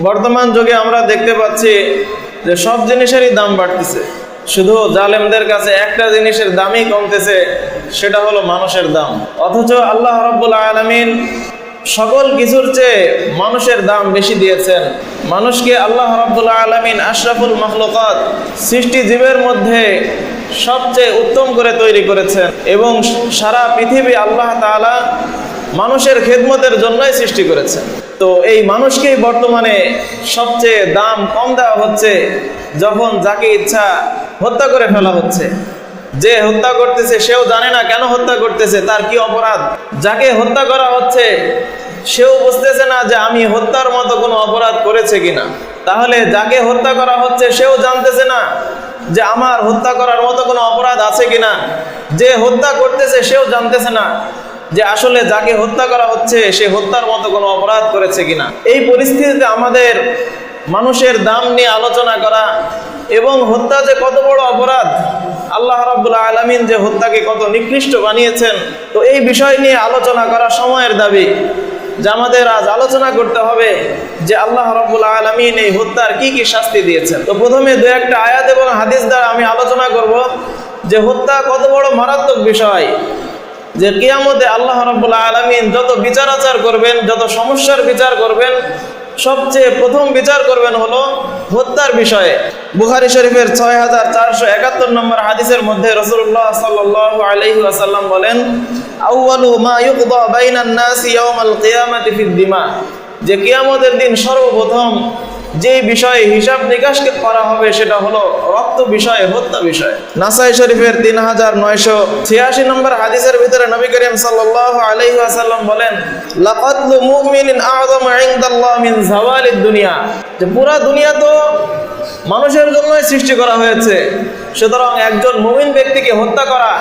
বর্তমান যুগে আমরা দেখতে পাচ্ছি যে সব জিনিসেরই দাম বাড়তেছে, শুধু জালেমদের কাছে একটা জিনিসের দামই কমতেছে, সেটা হলো মানুষের দাম। অথচ আল্লাহ রাব্বুল আলামিন সকল কিছুর চেয়ে মানুষের দাম বেশি দিয়েছেন। মানুষকে আল্লাহ রাব্বুল আলামিন আশরাফুল মাখলুকাত, সৃষ্টি জীবের মধ্যে সবচেয়ে উত্তম করে তৈরি করেছেন এবং সারা পৃথিবী আল্লাহ তাআলা মানুষের খেদমতের জন্যই সৃষ্টি করেছেন। তো এই মানুষকেই বর্তমানে সবচেয়ে দাম কম দেওয়া হচ্ছে, যখন যাকে ইচ্ছা হত্যা করে ফেলা হচ্ছে। যে হত্যা করতেছে সেও জানে না কেন হত্যা করতেছে, তার কি অপরাধ। যাকে হত্যা করা হচ্ছে সেও বুঝতেছে না যে আমি হত্যার মতো কোনো অপরাধ করেছে কিনা। তাহলে যাকে হত্যা করা হচ্ছে সেও জানতেছে না যে আমার হত্যা করার মতো কোনো অপরাধ আছে কিনা। যে হত্যা করতেছে সেও জানতেছে না যে আসলে যাকে হত্যা করা হচ্ছে সে হত্যার মতো কোনো অপরাধ করেছে কিনা। এই পরিস্থিতিতে আমাদের মানুষের দাম নিয়ে আলোচনা করা এবং হত্যা যে কত বড় অপরাধ, আল্লাহ রাব্বুল আলামিন যে হত্যাকে কত নিকৃষ্ট বানিয়েছেন, তো এই বিষয় নিয়ে আলোচনা করা সময়ের দাবি। যে আমাদের আজ আলোচনা করতে হবে যে আল্লাহ রাব্বুল আলামিন এই হত্যার কি কি শাস্তি দিয়েছেন। তো প্রথমে দু একটা আয়াত এবং হাদিস দ্বারা আমি আলোচনা করব যে হত্যা কত বড় মারাত্মক বিষয়, যে কিয়ামতে আল্লাহ রাব্বুল আলামিন যত বিচার আচার করবেন, যত সমস্যার বিচার করবেন, সবচেয়ে প্রথম বিচার করবেন হলো হত্যার বিষয়ে। বুখারী শরীফের 6471 নম্বর হাদিসের মধ্যে রাসূলুল্লাহ সাল্লাল্লাহু আলাইহি ওয়াসাল্লাম বলেন, আউয়ালু মা ইউকদা বাইনান নাসি ইয়াউমাল কিয়ামাতি ফিদ দিমা, যে কিয়ামতের দিন সর্বপ্রথম যে বিষয়ে হিসাব নিকাশ করা হবে সেটা হলো রক্ত বিষয়ে, হত্যা বিষয়ে। নাসাই শরীফের 3986 নম্বর হাদিসের ভিতরে নবী করিম সাল্লাল্লাহু আলাইহি ওয়াসাল্লাম বলেন, লাকাতলু মুমিনিন আযমু ইনদাল্লাহ মিন যাওয়ালিদ দুনিয়া, যে পুরা দুনিয়া তো মানুষের জন্যই সৃষ্টি করা হয়েছে, সুতরাং একজন মুমিন ব্যক্তিকে হত্যা করা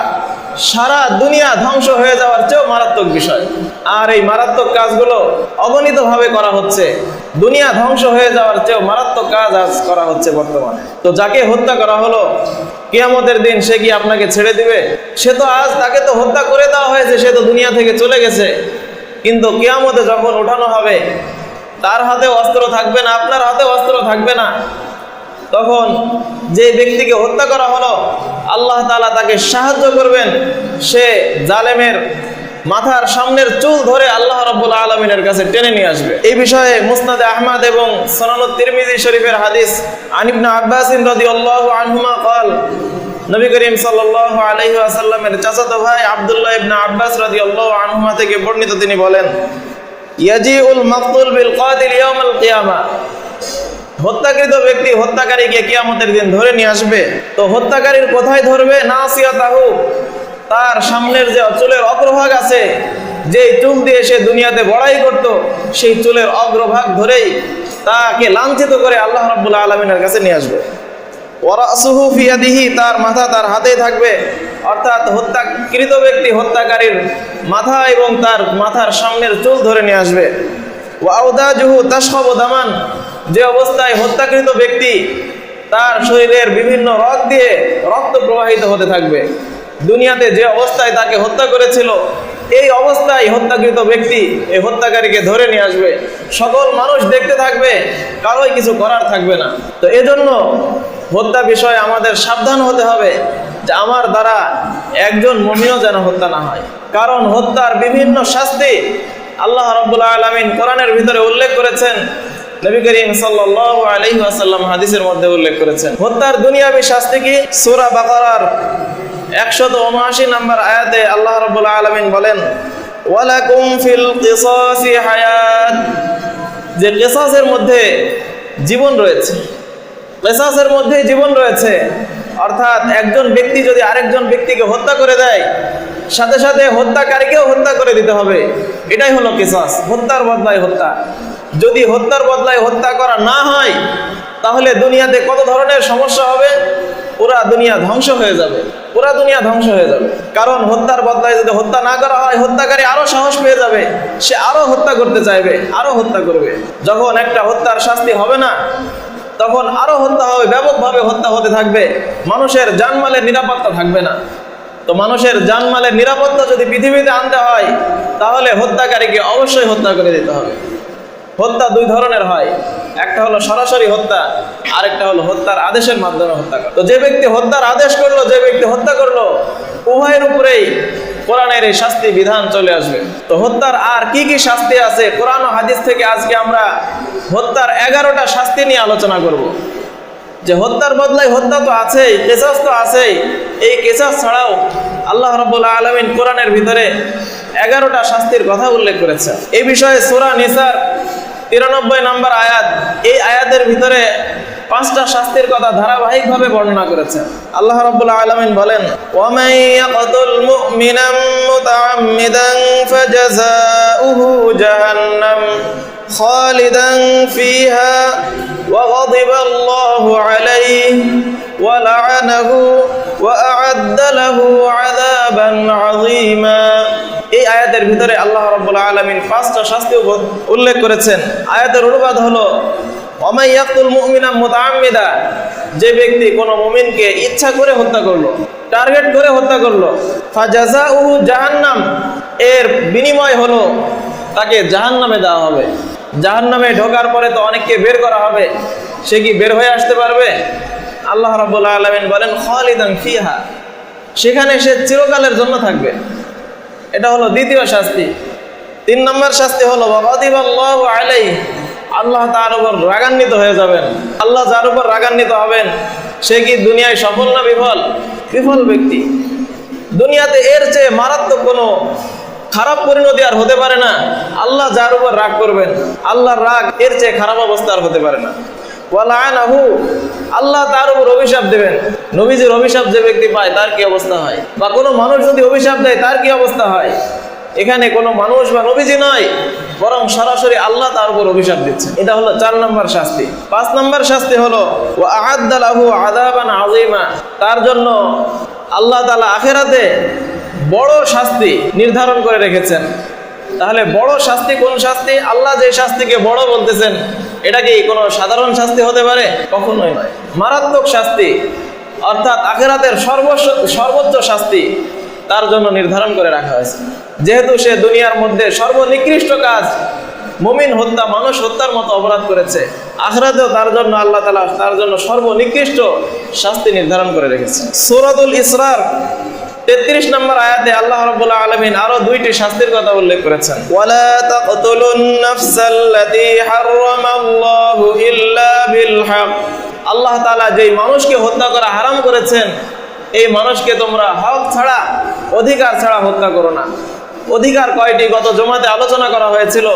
সারা দুনিয়া ধ্বংস হয়ে যাওয়ার চেয়েও মারাত্মক বিষয়। আর এই মারাত্মক কাজগুলো অগণিতভাবে করা হচ্ছে, দুনিয়া ধ্বংস হয়ে যাওয়ার চেয়েও মারাত্মক কাজ আজ করা হচ্ছে বর্তমানে। তো যাকে হত্যা করা হলো, কিয়ামতের দিন সে কি আপনাকে ছেড়ে দিবে? সে তো আজ, তাকে তো হত্যা করে দেওয়া হয়েছে, সে তো দুনিয়া থেকে চলে গেছে, কিন্তু কিয়ামতে যখন ওঠানো হবে তার হাতে অস্ত্র থাকবে না, আপনার হাতে অস্ত্র থাকবে না। তখন যে ব্যক্তিকে হত্যা করা হলো আল্লাহ তাআলা তাকে সাহায্য করবেন, সে জালেমের মাথার সামনের চুল ধরে আল্লাহ রাব্বুল আলামিনের কাছে টেনে নিয়ে আসবে। এই বিষয়ে মুসনাদে আহমদ এবং সুনানুত তিরমিজি শরীফের হাদিস আন ইবনে আব্বাস রাদিয়াল্লাহু আনহুমা قال, নবী করিম সাল্লাল্লাহু আলাইহি ওয়াসাল্লামের চাচাতো ভাই আব্দুল্লাহ ইবনে আব্বাস রাদিয়াল্লাহু আনহুমা থেকে বর্ণিত, তিনি বলেন, ইয়াজিউল মাকতুল বিল কাতিল ইয়াউমাল কিয়ামা, হত্যাকৃত ব্যক্তি হত্যাকারীকে কিয়ামতের দিন ধরে নিয়ে আসবে। তো হত্যাকারীর কোথায় ধরবে? নাসিয়াতাহু, তার সামনের যে চুলের অগ্রভাগ আছে, যে চুল দিয়ে সে দুনিয়াতে বড়াই করত, সেই চুলের অগ্রভাগ ধরেই তাকে লাঞ্ছিত করে আল্লাহ রাব্বুল আলামিনের কাছে নিয়ে আসবে। ওয়ারাসুহু ফি ইয়াদিহি, তার মাথা তার হাতেই থাকবে, অর্থাৎ হত্যাকৃত ব্যক্তি হত্যাকারীর মাথা এবং তার মাথার সামনের চুল ধরে নিয়ে আসবে। ওয়াউদাজুহু তাশখাবু দামান, যে অবস্থায় হত্যাকৃত ব্যক্তি তার শরীরের বিভিন্ন রগ দিয়ে রক্ত প্রবাহিত হতে থাকবে, দুনিয়াতে যে অবস্থায় তাকে হত্যা করেছিল এই অবস্থায় হত্যাকৃত ব্যক্তি এই হত্যাকারীকে ধরে নিয়ে আসবে। সকল মানুষ দেখতে থাকবে, কারোই কিছু করার থাকবে না। তো এজন্য হত্যা বিষয়ে আমাদের সাবধান হতে হবে যে আমার দ্বারা একজন মুমিনও যেন হত্যা না হয়, কারণ হত্যার বিভিন্ন শাস্তি আল্লাহ রাব্বুল আলামিন কোরআনের ভিতরে উল্লেখ করেছেন, নবী করিম সাল্লাল্লাহু আলাইহি ওয়াসাল্লাম হাদিসের মধ্যে উল্লেখ করেছেন। হত্যার দুনিয়াবী শাস্তি কি? সূরা বাকারার 179 নম্বর আয়াতে আল্লাহ রাব্বুল আলামিন বলেন, ওয়ালাকুম ফিল কিসাসি হায়াত, যে কিসাসের মধ্যে জীবন রয়েছে, কিসাসের মধ্যে জীবন রয়েছে, অর্থাৎ একজন ব্যক্তি যদি আরেকজন ব্যক্তিকে হত্যা করে দেয়, সাথে সাথে হত্যাকারীকেও হত্যা করে দিতে হবে। এটাই হলো কিসাস, হত্যার বদলায় হত্যা। যদি হত্যার বদলায় হত্যা করা না হয় তাহলে দুনিয়াতে কত ধরনের সমস্যা হবে, পুরা দুনিয়া ধ্বংস হয়ে যাবে, পুরা দুনিয়া ধ্বংস হয়ে যাবে। কারণ হত্যার বদলায় যদি হত্যা না করা হয়, হত্যাকারী আরো সাহস পেয়ে যাবে, সে আরো হত্যা করতে চাইবে, আরো হত্যা করবে। যখন একটা হত্যার শাস্তি হবে না, তখন আরো হত্যা হবে, ব্যাপকভাবে হত্যা হতে থাকবে, মানুষের জানমালের নিরাপত্তা থাকবে না। তো মানুষের জানমালের নিরাপত্তা যদি পৃথিবীতে আনতে হয় তাহলে হত্যাকারীকে অবশ্যই হত্যা করে দিতে হবে। হত্যা দুই ধরনের হয়, একটা হলো সরাসরি হত্যা, আরেকটা হলো হত্যার আদেশের মাধ্যমে হত্যা করা। তো যে ব্যক্তি হত্যার আদেশ করলো, যে ব্যক্তি হত্যা করলো, উভয়ের উপরেই কোরআনের এই শাস্তি বিধান চলে আসবে। তো হত্যার আর কি কি শাস্তি আছে কোরআন ও হাদিস থেকে আজকে আমরা হত্যার 11টা শাস্তি নিয়ে আলোচনা করব। যে হত্যার বদলায় হত্যা তো আছেই, কিসাস তো আছেই, এই কিসাস ছাড়াও আল্লাহ রাব্বুল আলামিন কোরআনের ভিতরে 11টা শাস্তির কথা উল্লেখ করেছেন। এই বিষয়ে সূরা নিসার 93 নম্বর আয়াত, এই আয়াতের ভিতরে 5টা শাস্তির কথা ধারাবাহিকভাবে বর্ণনা করেছেন। আল্লাহ রাব্বুল আলামিন বলেন, ওয়া মান ইয়াকতুল মুমিনান মুতাআম্মিদান ফাজাযাউহু জাহান্নাম খালিদান ফিহা ওয়া গাদিবা আল্লাহু আলাইহি ওয়া লা'আনাহু ওয়া আ'আদ্দা লাহু আযাবান আযীমা। এই আয়াতের ভিতরে আল্লাহ রাব্বুল আলামিন 5টা শাস্তি উল্লেখ করেছেন। আয়াতের অনুবাদ হলো, ওয়ামান ইয়াকতুল মুমিনা মুতাআম্মিদা, যে ব্যক্তি কোনো মুমিনকে ইচ্ছা করে হত্যা করলো, টার্গেট করে হত্যা করলো, ফাজাযাউহু জাহান্নাম, এর বিনিময় হলো তাকে জাহান্নামে দেওয়া হবে। জাহান্নামে ঢোকার পরে তো অনেককে বের করা হবে, সে কি বের হয়ে আসতে পারবে? আল্লাহ রাব্বুল আলামিন বলেন খালিদান ফিহা, সেখানে সে চিরকালের জন্য থাকবে। এটা হলো দ্বিতীয় শাস্তি। 3 নম্বর শাস্তি হলো ওয়াগাদিবাল্লাহু আলাইহি, আল্লাহ তার উপর রাগান্বিত হয়ে যাবেন। আল্লাহ যার উপর রাগান্বিত হবেন সে কি দুনিয়ায় সফল না বিফল? বিফল ব্যক্তি। দুনিয়াতে এর চেয়ে মারাত্মক কোনো খারাপ পরিণতি আর হতে পারে না। আল্লাহ যার উপর রাগ করবেন, আল্লাহর রাগ এর চেয়ে খারাপ অবস্থা আর হতে পারে না। ওয়া লা'আনাহু, আল্লাহ তার উপর অভিশাপ দেবেন। নবীজির অভিশাপ যে ব্যক্তি পায় তার কি অবস্থা হয়, বা কোনো মানুষ যদি অভিশাপ দেয় তার কি অবস্থা হয়? এখানে কোনো মানুষ বা নবীজি নয়, বরং সরাসরি আল্লাহ তার উপর অভিশাপ দিচ্ছে। এটা হলো 4 নম্বর শাস্তি। 5 নম্বর শাস্তি হলো ওয়া আ'আদ্দা লাহু আযাবান আযীমা, তার জন্য আল্লাহ তাআলা আখিরাতে বড় শাস্তি নির্ধারণ করে রেখেছেন। তাহলে বড় শাস্তি কোন শাস্তি? আল্লাহ যে শাস্তিকে বড় বলতেছেন, এটা কি কোনো সাধারণ শাস্তি হতে পারে? কখনোই নয়। মারাত্মক শাস্তি, অর্থাৎ আখিরাতের সর্বোচ্চ শাস্তি তার জন্য নির্ধারণ করে রাখা হয়েছে। যেহেতু সে দুনিয়ার মধ্যে সর্বনিকৃষ্ট কাজ মুমিন হত্যা, মানুষ হত্যার মতো অপরাধ করেছে, আখিরাতেও তার জন্য আল্লাহ তাআলা তার জন্য সর্বনিকৃষ্ট শাস্তি নির্ধারণ করে রেখেছে। সূরাতুল ইসরার 33 নম্বর আয়াতে আল্লাহ রাব্বুল আলামিন আরো 2টি শাস্তির কথা উল্লেখ করেছেন। ওয়ালা তাকতুলুন নাফসাল্লাতী হারামাল্লাহু ইল্লা বিল হক, আল্লাহ তাআলা যেই মানুষকে হত্যা করা হারাম করেছেন, এই মানুষকে তোমরা হক ছাড়া, অধিকার ছাড়া হত্যা করো না। অধিকার কয়টি? গত জুমাতে আলোচনা করা হয়েছিল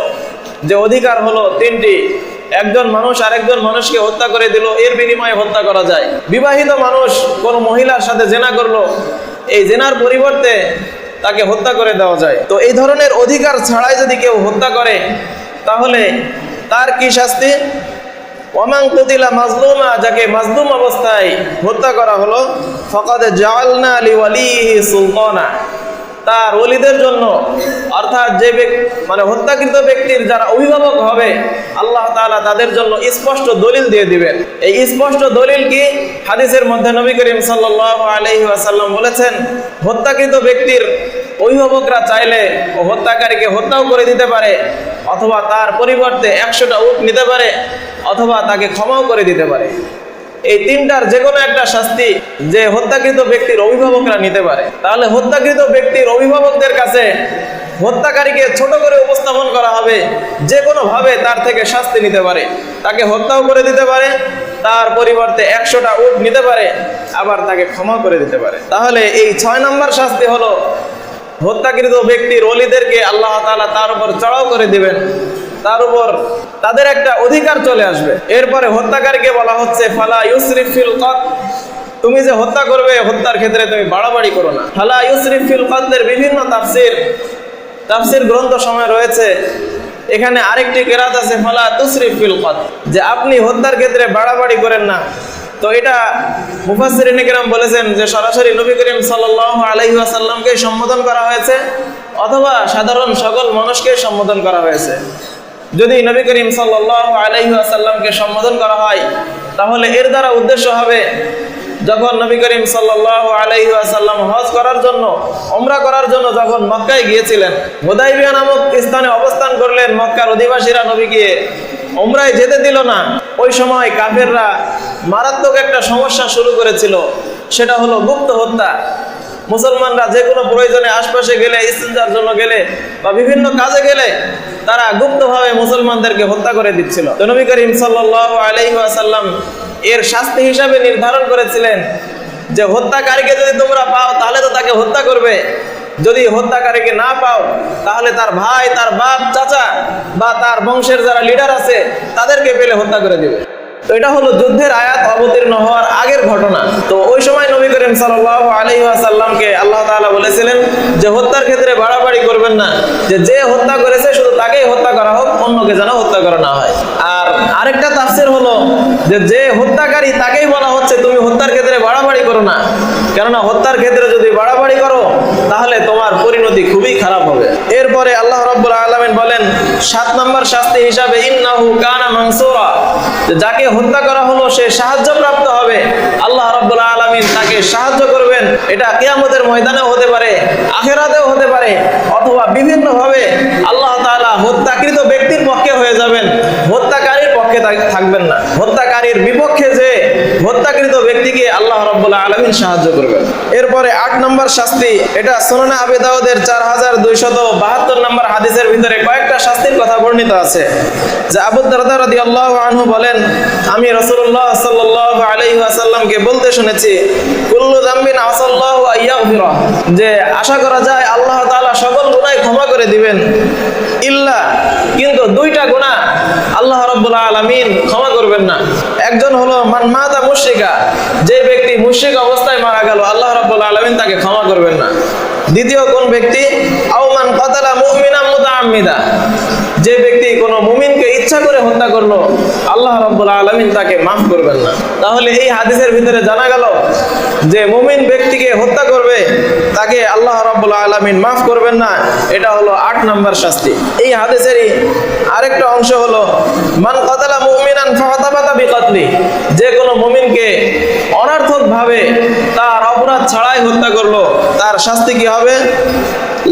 যে অধিকার হলো 3টি। একজন মানুষ আরেকজন মানুষকে হত্যা করে দিল, এর বিনিময়ে হত্যা করা যায়। বিবাহিত মানুষ কোনো মহিলার সাথে জেনা করলো, এই জেনার পরিবর্তে তাকে হত্যা করে দেওয়া যায়। তো এই ধরনের অধিকার ছাড়াই যদি কেউ হত্যা করে তাহলে তার কি শাস্তি? ওয়ামান কুতিলা মাজলুমা, যাকে মাজলুম অবস্থায় হত্যা করা হলো, ফাকাদ জাআলনা লিওয়ালিহি সুলতানা, তার ওলিদের জন্য, অর্থাৎ যে মানে হত্যাকৃত ব্যক্তির যারা অভিভাবক হবে, আল্লাহ তাআলা তাদের জন্য স্পষ্ট দলিল দিয়ে দিবেন। এই স্পষ্ট দলিল কি? হাদিসের মধ্যে নবী করিম সাল্লাল্লাহু আলাইহি ওয়াসাল্লাম বলেছেন, হত্যাকৃত ব্যক্তির অভিভাবকরা চাইলে ও হত্যাকারীকে হত্যাও করে দিতে পারে, অথবা তার পরিবর্তে 100টা উট নিতে পারে, অথবা তাকে ক্ষমাও করে দিতে পারে। এই 3টার যে কোনো একটা শাস্তি যে হত্যাকৃত ব্যক্তির অভিভাবকরা নিতে পারে। তাহলে হত্যাকৃত ব্যক্তির অভিভাবকদের কাছে হত্যাকারীকে ছোট করে উপস্থাপন করা হবে, যে কোনো ভাবে তার থেকে শাস্তি নিতে পারে, তাকে হত্যাও করে দিতে পারে, তার পরিবর্তে 100টা উট নিতে পারে, আবার তাকে ক্ষমা করে দিতে পারে। তাহলে এই 6 নম্বর শাস্তি হলো হত্যাকৃত ব্যক্তির ওলিদেরকে আল্লাহ তাআলা তার উপর চড়াও করে দিবেন, তার উপর তাদের একটা অধিকার চলে আসবে। এরপরে হত্যাকারীকে বলা হচ্ছে ফালা ইউসরিফ ফিল কতল, তুমি যে হত্যা করবে হত্যার ক্ষেত্রে তুমি বাড়াবাড়ি করো না। ফালা ইউসরিফ ফিল কতলের বিভিন্ন তাফসীর গ্রন্থ সময় রয়েছে। এখানে আরেকটি কেরাত আছে ফালা তুসরিফ ফিল কতল, যে আপনি হত্যার ক্ষেত্রে বাড়াবাড়ি করেন না। তো এটা মুফাসসিরিনে কেরাম বলেছেন যে সরাসরি নবী করিম সাল্লাল্লাহু আলাইহি ওয়াসাল্লামকে সম্বোধন করা হয়েছে, অথবা সাধারণ সকল মানুষকে সম্বোধন করা হয়েছে। যদি নবী করিম সাল্লাল্লাহু আলাইহি ওয়াসাল্লামকে সম্বোধন করা হয় তাহলে এর দ্বারা উদ্দেশ্য হবে, যখন নবী করিম সাল্লাল্লাহু আলাইহি ওয়াসাল্লাম হজ করার জন্য, উমরা করার জন্য যখন মক্কায় গিয়েছিলেন, হুদাইবিয়া নামক স্থানে অবস্থান করলেন, মক্কার অধিবাসীরা নবীকে উমরায় যেতে দিল না। ওই সময় কাফেররা মারাত্মক একটা সমস্যা শুরু করেছিল, সেটা হলো গুপ্ত হত্যা। মুসলমানরা যে কোনো প্রয়োজনে আশপাশে গেলে, ইস্তিনজার জন্য গেলে বা বিভিন্ন কাজে গেলে তারা গুপ্তভাবে মুসলমানদেরকে হত্যা করে দিচ্ছিল। তো নবী করিম সাল্লাল্লাহু আলাইহি ওয়াসাল্লাম এর শাস্তি হিসাবে নির্ধারণ করেছিলেন যে হত্যাকারীকে যদি তোমরা পাও তাহলে তো তাকে হত্যা করবে, যদি হত্যাকারীকে না পাও তাহলে তার ভাই, তার বাপ, চাচা বা তার বংশের যারা লিডার আছে তাদেরকে পেলে হত্যা করে দিবে। তো এটা হলো যুদ্ধের আয়াত অবতীর্ণ হওয়ার আগের ঘটনা। তো ওই সময় নবী করিম সাল্লাল্লাহু আলাইহি ওয়াসাল্লামকে আল্লাহ তাআলা বলেছিলেন যে হত্যার ক্ষেত্রে বাড়াবাড়ি করবেন না, যে হত্যা করেছে শুধু তাকেই হত্যা করা হোক, অন্যকে যেন হত্যা করা না হয়। আর আরেকটা তাফসীর হলো যে হত্যাকারী তাকেই বলা হচ্ছে তুমি হত্যার ক্ষেত্রে বাড়াবাড়ি করো না, কেননা হত্যার ক্ষেত্রে যদি বাড়াবাড়ি করো তাহলে তোমার পরিণতি খুবই খারাপ হবে। এরপরে আল্লাহ রাব্বুল আলামিন বলেন 7 নম্বর শাস্তি হিসাবে ইন্নাহু কানা মানসুরা, যাকে হত্যা করা হলো সে সাহায্যপ্রাপ্ত হবে, আল্লাহ রাব্বুল আলামিন তাকে সাহায্য করবেন। এটা কিয়ামতের ময়দানেও হতে পারে, আখিরাতেও হতে পারে, অথবা বিভিন্ন ভাবে আল্লাহ তাআলা হত্যাকৃত ব্যক্তির পক্ষে হয়ে যাবেন, হত্যাকারীর পক্ষে থাকবেন না। হত্যাকারীর বিপক্ষে যে হত্যাকৃত ব্যক্তিকে আল্লাহ রাব্বুল আলামিন সাহায্য করবেন। এরপরে 8 নম্বর শাস্তি, এটা সুনান আবি দাউদের 4272 নম্বর হাদিসের ভিতরে কয়েকটা শাস্তির কথা বর্ণিত আছে। যে আবু দারদা রাদিয়াল্লাহু আনহু বলেন আমি রাসূলুল্লাহ সাল্লাল্লাহু আলাইহি ওয়াসাল্লামকে বলতে শুনেছি কুল্লু যামবিন আসাল্লাহু আইয়াগফিরা, যে আশা করা যায় আল্লাহ তাআলা সকল গুনাহ ক্ষমা করে দিবেন, ইল্লা, কিন্তু 2টা গুনাহ আল্লাহ রাব্বুল আলামিন ক্ষমা করবেন না। একজন হলো মান মাতা মুশরিকা, যে ব্যক্তি মুশরিক অবস্থায় মারা গেল আল্লাহ রাব্বুল আলামিন তাকে ক্ষমা করবেন না। দ্বিতীয় কোন ব্যক্তি আও মান কাতালা মুমিনান মুতাআম্মিদা, যে ব্যক্তি কোনো মুমিনকে ইচ্ছা করে হত্যা করলো আল্লাহ রাব্বুল আলামিন তাকে মাফ করবেন না। তাহলে এই হাদিসের ভিতরে জানা গেল যে মুমিন ব্যক্তিকে হত্যা করবে তাকে আল্লাহ রাব্বুল আলামিন মাফ করবেন না, এটা হলো 8 নম্বর শাস্তি। এই হাদিসেরই আরেকটা অংশ হলো মান কাতালা মুমিনান ফাতাবাতা বিকাতলি, যে কোনো মুমিনকে অনর্থকভাবে তার অপরাধ ছাড়াই হত্যা করলো তার শাস্তি কি হবে?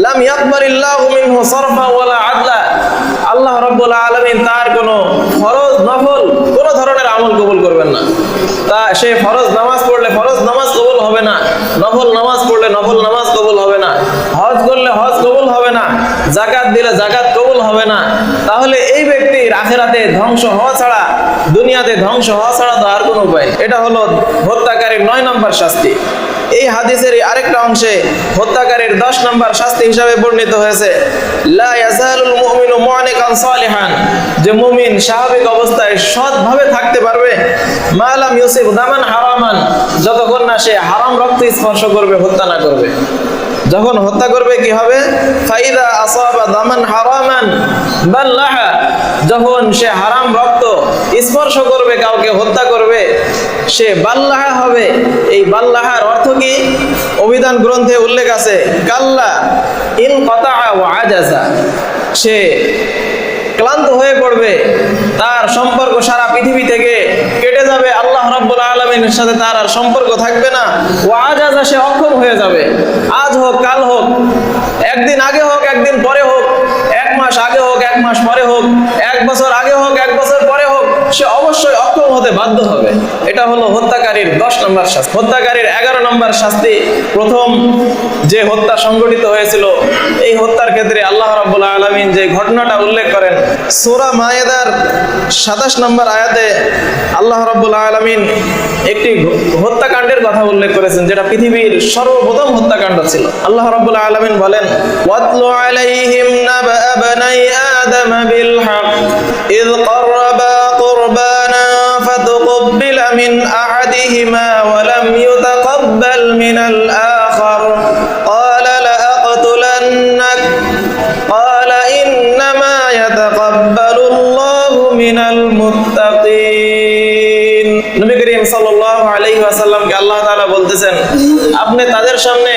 লাম ইয়াকবালিল্লাহু মিনহু সারফা ওয়ালা আদলা, আল্লাহ রাব্বুল আলামিন তার কোনো ফরজ নফল কোনো ধরনের আমল কবুল করবেন না। তা সে ফরজ নামাজ পড়লে ফরজ নামাজ কবুল হবে না, নফল নামাজ পড়লে নফল নামাজ কবুল হবে না, হজ করলে হজ কবুল হবে না, যাকাত দিলে যাকাত কবুল হবে না। তাহলে এই ব্যক্তির আখিরাতে ধ্বংস হওয়া ছাড়া, দুনিয়াতে ধ্বংস হওয়া ছাড়া তো আর কোনো উপায়। এটা হলো হত্যাকারীর 9 নম্বর শাস্তি। এই হাদিসের আরেকটা অংশে হত্যাকারীর 10 নম্বর শাস্তি হিসাবে বর্ণিত হয়েছে লা ইয়াজালুল মুমিনু মু'নিকান সালিহান, যে মুমিন স্বাভাবিক অবস্থায় সৎভাবে থাকতে পারবে মা লাম ইউসিব দামান হারামান, যতক্ষণ না সে হারাম রক্ত স্পর্শ করবে, হত্যা না করবে। যখন হত্যা করবে কি হবে? ফাইদা আসাবা দামান হারামান বাল্লাহা, যখন সে হারাম রক্ত স্পর্শ করবে, কাউকে হত্যা করবে, সে বাল্লাহা হবে। এই বাল্লাহার অর্থ কি? অভিধান গ্রন্থে উল্লেখ আছে কাল্লা ইন কাতাআ ওয়া আজাজা, সে ক্লান্ত হয়ে পড়বে, তার সম্পর্ক সারা পৃথিবী থেকে কেটে যাবে, আল্লাহ রাব্বুল আলামিনের সাথে তার আর সম্পর্ক থাকবে না। ওয়া আজাজা, সে অক্ষম হয়ে যাবে। আজ হোক কাল হোক, একদিন আগে হোক একদিন পরে হোক, 1 মাস আগে হোক 1 মাস পরে হোক, 1 বছর আগে হোক 1 বছর পরে হোক, সে অবশ্যই অক্ষম হতে বাধ্য হবে। এটা হলো হত্যাকারীর 10 নম্বর শাস্তি। হত্যাকারীর 11 নম্বর শাস্তি, প্রথম যে হত্যা সংঘটিত হয়েছিল এই হত্যার ক্ষেত্রে আল্লাহ রাব্বুল আলামিন যে ঘটনাটা উল্লেখ করেন সূরা মায়েদার 27 নম্বর আয়াতে আল্লাহ রাব্বুল আলামিন একটি হত্যাকাণ্ডের কথা উল্লেখ করেছেন, যেটা পৃথিবীর সর্বপ্রথম হত্যাকাণ্ড ছিল। আল্লাহ রাব্বুল আলামিন বলেন ওয়াতলু আলাইহিম নাবা বানাই আদম বিল হক ইয ক্বারবা কুরবানা ফাতুকবিলা মিন আহাদিহিমা ওয়া লাম ইউতাকাব্বাল মিনাল আখার ক্বালা লা আqtulannak ক্বালা ইন্নামা ইয়াতাকাব্বালুল্লাহু মিনাল মুত্তাকিন। নবী করিম সাল্লাল্লাহু আলাইহি ওয়াসাল্লামকে আল্লাহ তাআলা বলতেছেন আপনি তাদের সামনে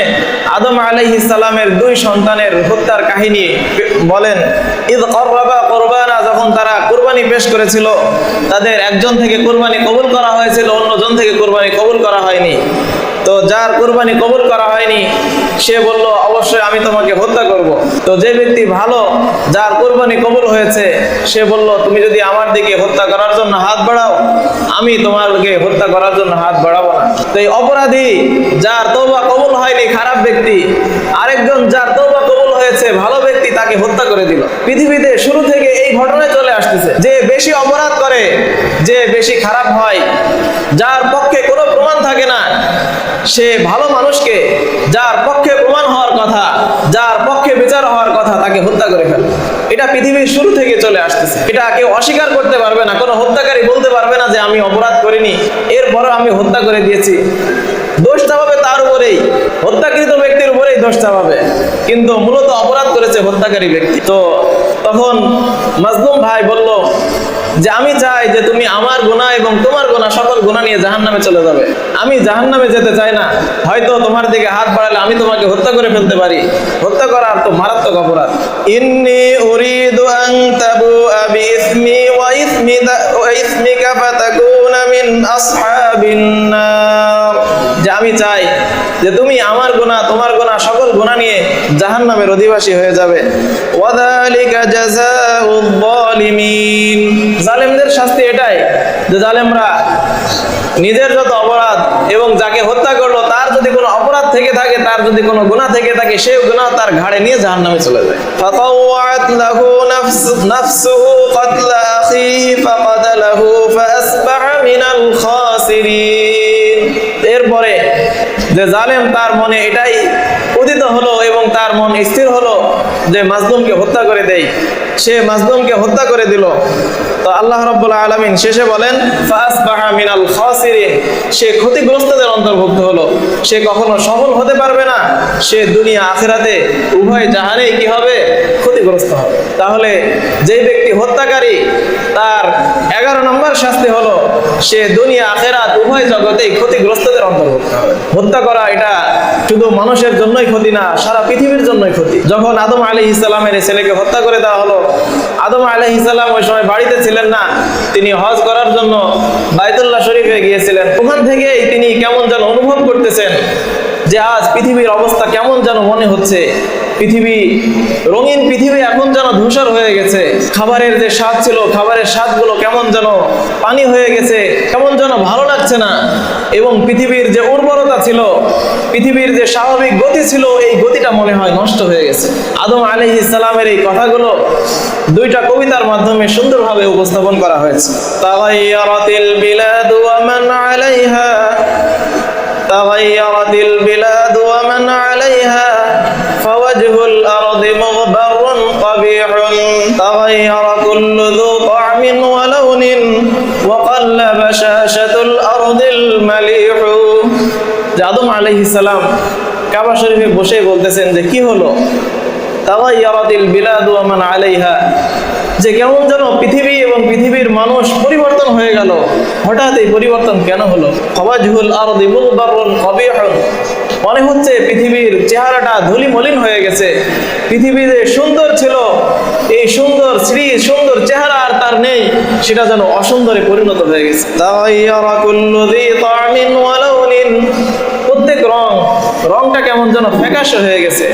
আদম আলাইহিস সালামের 2 সন্তানের হত্যার কাহিনী বলেন। ইয ক্বারবা কুরবানা, যখন তারা কুরবানি পেশ করেছিল, তাদের একজন থেকে কুরবানি কবুল করা হয়েছিল, অন্যজন থেকে কুরবানি কবুল করা হয়নি। তো যার কুরবানি কবুল করা হয়নি সে বলল, অবশ্যই আমি তোমাকে হত্যা করব। তো যে ব্যক্তি ভালো, যার কোরবানি কবুল হয়েছে, সে বলল, তুমি যদি আমার দিকে হত্যা করার জন্য হাত বাড়াও, আমি তোমাকে হত্যা করার জন্য হাত বাড়াবো না। তো এই অপরাধী, যার তওবা কবুল হয়নি, খারাপ ব্যক্তি, আরেকজন যার তওবা কবুল হয়েছে, ভালো ব্যক্তি, তাকে হত্যা করে দিল। পৃথিবীতে শুরু থেকে এই ঘটনায় চলে আসতেছে, যে বেশি অপরাধ করে, যে বেশি খারাপ হয়, যার পক্ষে কোনো প্রমাণ থাকে না, সে ভালো মানুষকে, যার পক্ষে প্রমাণ হওয়ার কথা, যার পক্ষে বিচার হওয়ার কথা, তাকে হত্যা করে ফেলে। এটা পৃথিবীর শুরু থেকে চলে আসতেছে। এটা কেউ অস্বীকার করতে পারবে না। কোনো হত্যাকারী বলতে পারবে না যে আমি অপরাধ করিনি, এরপরও আমি হত্যা করে দিয়েছি। দোষ চাপাবে তার উপরেই, হত্যাকৃত ব্যক্তির উপরেই দোষ চাপাবে, কিন্তু মূলত অপরাধ করেছে হত্যাকারী ব্যক্তি। তো তখন মাজলুম ভাই বলল যে আমি চাই যে তুমি আমার গুনাহ এবং তোমার গুনাহ, সকল গুনাহ নিয়ে জাহান্নামে চলে যাবে। আমি জাহান্নামে যেতে চাই না। হয়তো তোমার দিকে হাত বাড়ালে আমি তোমাকে হত্যা করে ফেলতে পারি। হত্যা করা তো মারাত্মক অপরাধ। ইন্নী উরিদু আন তাবুআ বিইসমি ওয়া ইসমিকা ফাতাকুনা মিন আসহাবিন নার। যে আমি চাই যে তুমি আমার গুনাহ, তোমার গুনাহ, সকল গুনাহ নিয়ে জাহান্নামের অধিবাসী হয়ে যাবে। ওয়াযালিকা জাযাউয যালিমিন। জালেমদের শাস্তি এটাই যে জালেমরা নিজের যত অপরাধ এবং যাকে হত্যা করলো তার যদি কোনো অপরাধ থেকে থাকে, তার যদি কোনো গুনাহ থেকে থাকে, সেই গুনাহ তার ঘাড়ে নিয়ে জাহান্নামে চলে যায়। ফাতাওয়াত লাহু নাফসুহু ক্বাতলা আখিহি ফাকাতালাহু ফাআসবাহা মিনাল খাসিরিন। এরপরে যে জালেম, তার মনে এটাই উদিত হলো এবং তার মন স্থির হলো যে মাজলুমকে হত্যা করে দেই, সে মাজলুমকে হত্যা করে দিল। তো আল্লাহ রাব্বুল আলামিন শেষে বলেন ফাসবাহা মিনাল খাসিরিন, সে ক্ষতিগ্রস্তদের অন্তর্ভুক্ত হলো। সে কখনো সফল হতে পারবে না, সে দুনিয়া আখিরাতে উভয় জাহানেই কি হবে? ক্ষতিগ্রস্ত হবে। তাহলে যেই ব্যক্তি হত্যাকারী, তার 11 নম্বর শাস্তি হলো সে দুনিয়া আখিরাত উভয় জগতেই ক্ষতিগ্রস্তদের অন্তর্ভুক্ত হবে। হত্যা করা এটা শুধু মানুষের জন্যই ক্ষতি না, সারা পৃথিবীর জন্যই ক্ষতি। যখন আদম আলাইহিস সালামের ছেলেকে হত্যা করে দেওয়া হলো, আদম আলাইহিস সালাম ওই সময় বাড়িতে ছিলেন না, তিনি হজ করার জন্য বাইতুল্লাহ শরীফে গিয়েছিলেন। ওখান থেকেই তিনি কেমন যেন অনুভব করতেছেন যে আজ পৃথিবীর অবস্থা কেমন যেন মনে হচ্ছে। পৃথিবী, রঙিন পৃথিবী এখন যেন ধূসর হয়ে গেছে। খাবারের যে স্বাদ ছিল, খাবারের স্বাদগুলো কেমন যেন পানি হয়ে গেছে, কেমন যেন ভালো লাগছে না। এবং পৃথিবীর যে উর্বরতা ছিল, পৃথিবীর যে স্বাভাবিক গতি ছিল, এই গতিটা মনে হয় নষ্ট হয়ে গেছে। আদম আলাইহিস সালামের এই কথাগুলো দুইটা কবিতার মাধ্যমে সুন্দরভাবে উপস্থাপন করা হয়েছে। তাগায়্যারাতিল বিলাদু ওয়া মান আলাইহা, তাগায়্যারাতিল বিলাদু ওয়া মান আলাইহা ফাওয়াজহুল আরদি মুগবারুন কবিহুন তাগায়্যারা কুল্লু যু তা'মিন ওয়া লাউনিন ওয়া কাল্লা বাশাশাতুল আরদিল মালিহু। আদম আলাইহিস সালাম কাবা শরীফে বসে বলতেছেন যে কি হলো? তাগায়্যারাতিল বিলাদু ওয়া মান আলাইহা, যে কেমন যেন পৃথিবী এবং পৃথিবীর মানুষ পরিবর্তন হয়ে গেল। হঠাৎ এই পরিবর্তন কেন হলো? ফাওয়াজহুল আরদি মুগবারুন কবিহুন, মনে হচ্ছে পৃথিবীর চেহারাটা ধুলিমলিন হয়ে গেছে। পৃথিবী যে সুন্দর ছিল, এই সুন্দর শ্রী সুন্দর চেহারা আর তার নেই, সেটা যেন অসুন্দরে পরিণত হয়ে গেছে। তাগায়্যারা কুল্লু যী তা'মিন ওয়া লাউনিন, প্রত্যেক রংটা কেমন যেন ফ্যাকাশে হয়ে গেছে।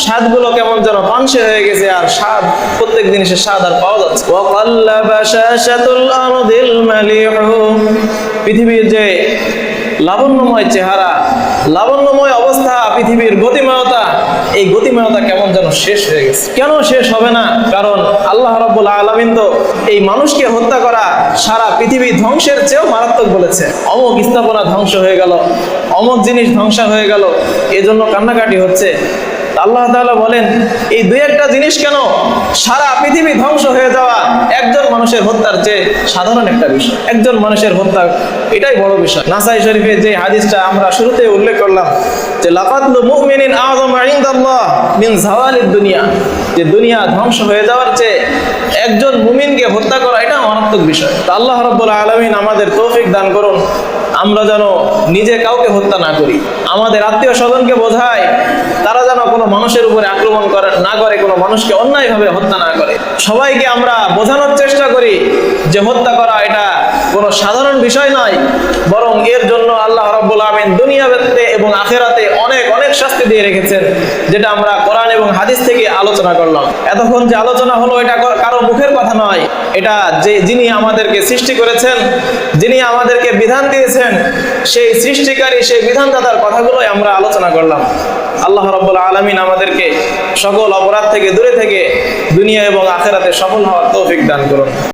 স্বাদগুলো কেমন যেন পানসে হয়ে গেছে, আর স্বাদ, প্রত্যেক জিনিসের স্বাদ আর পাওয়া যাচ্ছে। ওয়া কাল্লা বাশাশাতুল আরদিল মালিহু, পৃথিবীর যে লাবণ্যময় চেহারা, লাবণ্যময় অবস্থা, পৃথিবীর গতিময়তা, এই গতিময়তা কেমন যেন শেষ হয়ে গেছে। কেন শেষ হবে না? কারণ আল্লাহ রাব্বুল আলামিন তো এই মানুষকে হত্যা করা সারা পৃথিবী ধ্বংসের চেয়েও মারাত্মক বলেছে। অমুক স্থাপনা ধ্বংস হয়ে গেল, অমুক জিনিস ধ্বংস হয়ে গেল, এজন্য কান্নাকাটি হচ্ছে। আল্লাহ তাআলা বলেন এই দুই একটা জিনিস কেন? সারা পৃথিবী ধ্বংস হয়ে যাওয়া একজন মানুষের হত্যার চেয়ে সাধারণ একটা বিষয়। একজন মানুষের হত্যা এটাই বড় বিষয়। নাসাই শরীফে যে হাদিসটা আমরা শুরুতে উল্লেখ করলাম যে লাকাতুল মুমিনিন আযমু ইনদাল্লাহ মিন যাওয়ালিদ দুনিয়া, যে দুনিয়া ধ্বংস হয়ে যাওয়ার চেয়ে একজন মুমিনকে হত্যা করা এটা মারাত্মক বিষয়। তো আল্লাহ রাব্বুল আলামিন আমাদের তৌফিক দান করুন, আমরা যেন নিজে কাউকে হত্যা না করি। আমাদের আত্মীয় স্বজনকে বোঝাই তারা যেন কোনো মানুষের উপরে আক্রমণ না করে, কোনো মানুষকে অন্যায়ভাবে হত্যা না করে। সবাইকে আমরা বোঝানোর চেষ্টা করি যে হত্যা করা এটা কোনো সাধারণ বিষয় নয়, বরং এর জন্য আল্লাহ রাব্বুল আলামিন দুনিয়াতে এবং আখিরাতে অনেক অনেক শাস্তি দিয়ে রেখেছেন, যেটা আমরা কোরআন এবং হাদিস থেকে আলোচনা করলাম। এতক্ষণ যে আলোচনা হলো এটা কারো মুখের কথা নয়, এটা যিনি আমাদেরকে সৃষ্টি করেছেন, যিনি আমাদেরকে বিধান দিয়েছেন, সেই সৃষ্টিকারী, সেই বিধানদাতার কথাগুলোই আমরা আলোচনা করলাম। আল্লাহ রাব্বুল আলামিন আমাদেরকে সকল অপরাধ থেকে দূরে থেকে দুনিয়া এবং আখিরাতে সফল হওয়ার তৌফিক দান করুন।